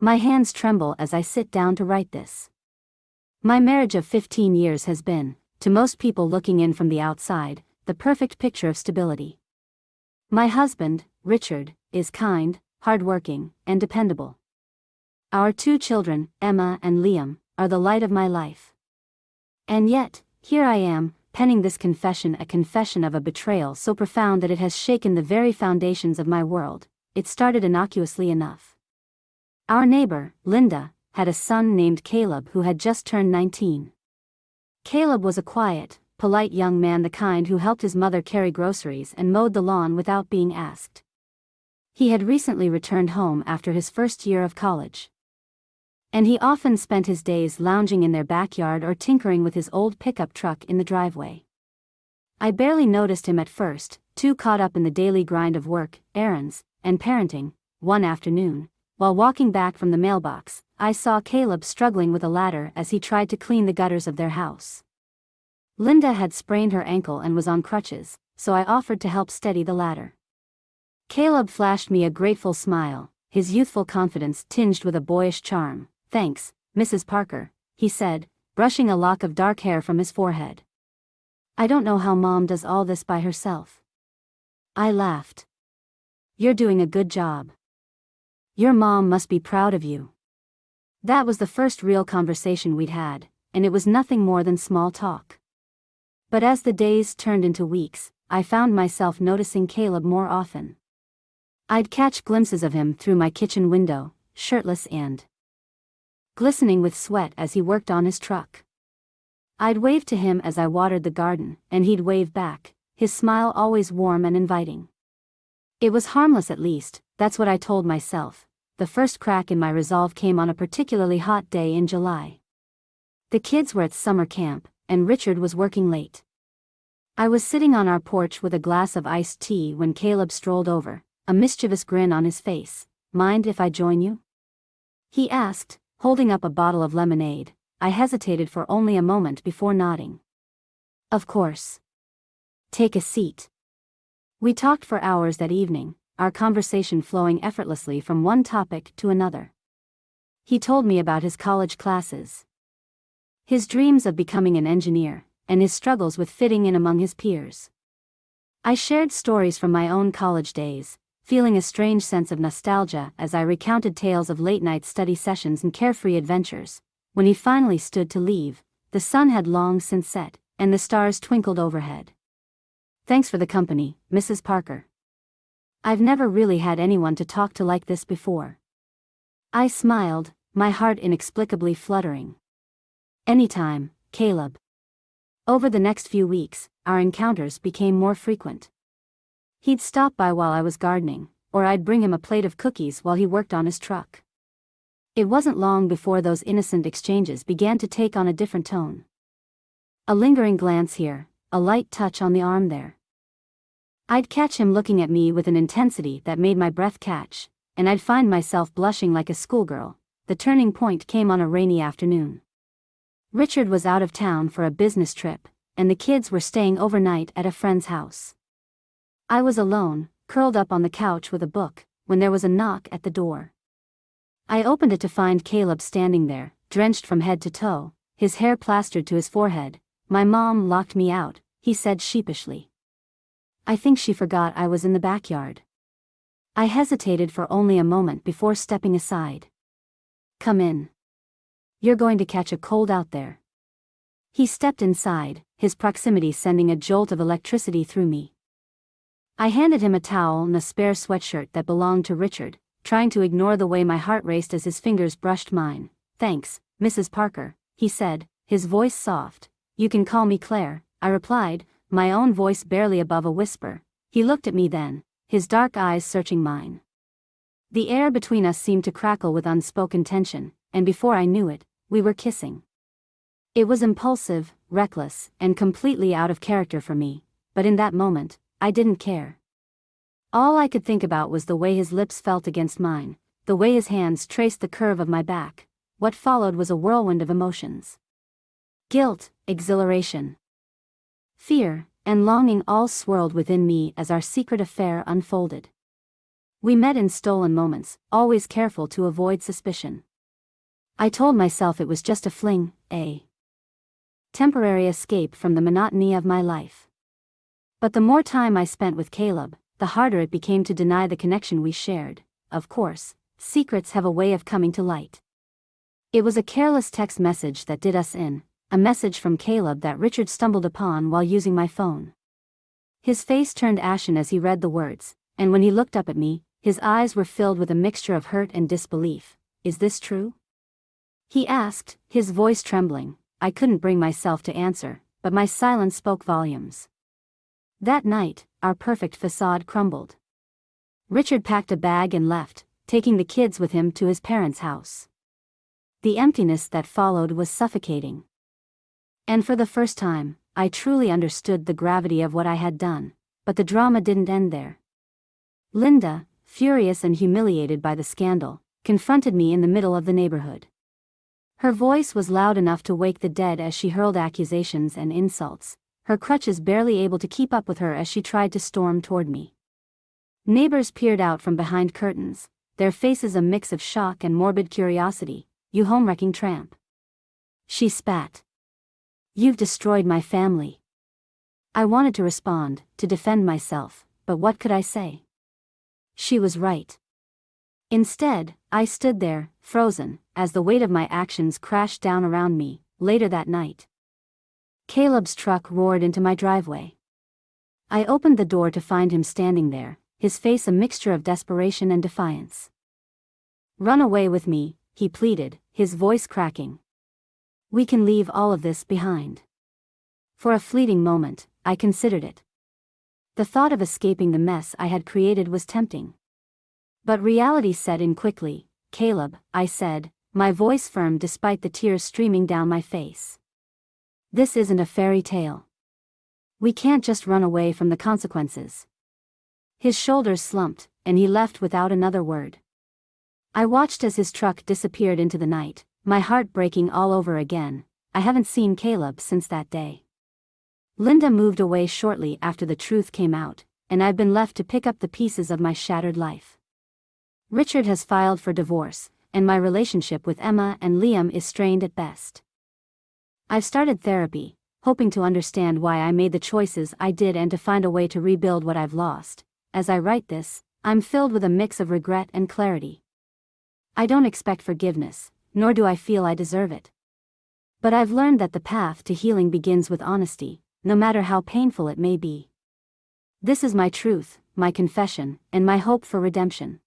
My hands tremble as I sit down to write this. My marriage of 15 years has been, to most people looking in from the outside, the perfect picture of stability. My husband, Richard, is kind, hardworking, and dependable. Our 2 children, Emma and Liam, are the light of my life. And yet, here I am, penning this confession, a confession of a betrayal so profound that it has shaken the very foundations of my world. It started innocuously enough. Our neighbor, Linda, had a son named Caleb who had just turned 19. Caleb was a quiet, polite young man, the kind who helped his mother carry groceries and mowed the lawn without being asked. He had recently returned home after his first year of college. And he often spent his days lounging in their backyard or tinkering with his old pickup truck in the driveway. I barely noticed him at first, too caught up in the daily grind of work, errands, and parenting. One afternoon, while walking back from the mailbox, I saw Caleb struggling with a ladder as he tried to clean the gutters of their house. Linda had sprained her ankle and was on crutches, so I offered to help steady the ladder. Caleb flashed me a grateful smile, his youthful confidence tinged with a boyish charm. "Thanks, Mrs. Parker," he said, brushing a lock of dark hair from his forehead. "I don't know how Mom does all this by herself." I laughed. "You're doing a good job. Your mom must be proud of you." That was the first real conversation we'd had, and it was nothing more than small talk. But as the days turned into weeks, I found myself noticing Caleb more often. I'd catch glimpses of him through my kitchen window, shirtless and glistening with sweat as he worked on his truck. I'd wave to him as I watered the garden, and he'd wave back, his smile always warm and inviting. It was harmless, at least, that's what I told myself. The first crack in my resolve came on a particularly hot day in July. The kids were at summer camp, and Richard was working late. I was sitting on our porch with a glass of iced tea when Caleb strolled over, a mischievous grin on his face. "Mind if I join you?" he asked, holding up a bottle of lemonade. I hesitated for only a moment before nodding. "Of course. Take a seat." We talked for hours that evening, our conversation flowing effortlessly from one topic to another. He told me about his college classes, his dreams of becoming an engineer, and his struggles with fitting in among his peers. I shared stories from my own college days, feeling a strange sense of nostalgia as I recounted tales of late-night study sessions and carefree adventures. When he finally stood to leave, the sun had long since set, and the stars twinkled overhead. "Thanks for the company, Mrs. Parker. I've never really had anyone to talk to like this before." I smiled, my heart inexplicably fluttering. "Anytime, Caleb." Over the next few weeks, our encounters became more frequent. He'd stop by while I was gardening, or I'd bring him a plate of cookies while he worked on his truck. It wasn't long before those innocent exchanges began to take on a different tone. A lingering glance here, a light touch on the arm there. I'd catch him looking at me with an intensity that made my breath catch, and I'd find myself blushing like a schoolgirl. The turning point came on a rainy afternoon. Richard was out of town for a business trip, and the kids were staying overnight at a friend's house. I was alone, curled up on the couch with a book, when there was a knock at the door. I opened it to find Caleb standing there, drenched from head to toe, his hair plastered to his forehead. "My mom locked me out," he said sheepishly. "I think she forgot I was in the backyard." I hesitated for only a moment before stepping aside. "Come in. You're going to catch a cold out there." He stepped inside, his proximity sending a jolt of electricity through me. I handed him a towel and a spare sweatshirt that belonged to Richard, trying to ignore the way my heart raced as his fingers brushed mine. "Thanks, Mrs. Parker," he said, his voice soft. "You can call me Claire," I replied, my own voice barely above a whisper. He looked at me then, his dark eyes searching mine. The air between us seemed to crackle with unspoken tension, and before I knew it, we were kissing. It was impulsive, reckless, and completely out of character for me, but in that moment, I didn't care. All I could think about was the way his lips felt against mine, the way his hands traced the curve of my back. What followed was a whirlwind of emotions. Guilt, exhilaration, fear, and longing all swirled within me as our secret affair unfolded. We met in stolen moments, always careful to avoid suspicion. I told myself it was just a fling, a temporary escape from the monotony of my life. But the more time I spent with Caleb, the harder it became to deny the connection we shared. Of course, secrets have a way of coming to light. It was a careless text message that did us in, a message from Caleb that Richard stumbled upon while using my phone. His face turned ashen as he read the words, and when he looked up at me, his eyes were filled with a mixture of hurt and disbelief. "Is this true?" he asked, his voice trembling. I couldn't bring myself to answer, but my silence spoke volumes. That night, our perfect facade crumbled. Richard packed a bag and left, taking the kids with him to his parents' house. The emptiness that followed was suffocating. And for the first time, I truly understood the gravity of what I had done, but the drama didn't end there. Linda, furious and humiliated by the scandal, confronted me in the middle of the neighborhood. Her voice was loud enough to wake the dead as she hurled accusations and insults, her crutches barely able to keep up with her as she tried to storm toward me. Neighbors peered out from behind curtains, their faces a mix of shock and morbid curiosity. "You home-wrecking tramp," she spat. "You've destroyed my family." I wanted to respond, to defend myself, but what could I say? She was right. Instead, I stood there, frozen, as the weight of my actions crashed down around me. Later that night, Caleb's truck roared into my driveway. I opened the door to find him standing there, his face a mixture of desperation and defiance. "Run away with me," he pleaded, his voice cracking. "We can leave all of this behind." For a fleeting moment, I considered it. The thought of escaping the mess I had created was tempting. But reality set in quickly. "Caleb," I said, my voice firm despite the tears streaming down my face. "This isn't a fairy tale. We can't just run away from the consequences." His shoulders slumped, and he left without another word. I watched as his truck disappeared into the night, my heart breaking all over again. I haven't seen Caleb since that day. Linda moved away shortly after the truth came out, and I've been left to pick up the pieces of my shattered life. Richard has filed for divorce, and my relationship with Emma and Liam is strained at best. I've started therapy, hoping to understand why I made the choices I did and to find a way to rebuild what I've lost. As I write this, I'm filled with a mix of regret and clarity. I don't expect forgiveness, nor do I feel I deserve it. But I've learned that the path to healing begins with honesty, no matter how painful it may be. This is my truth, my confession, and my hope for redemption.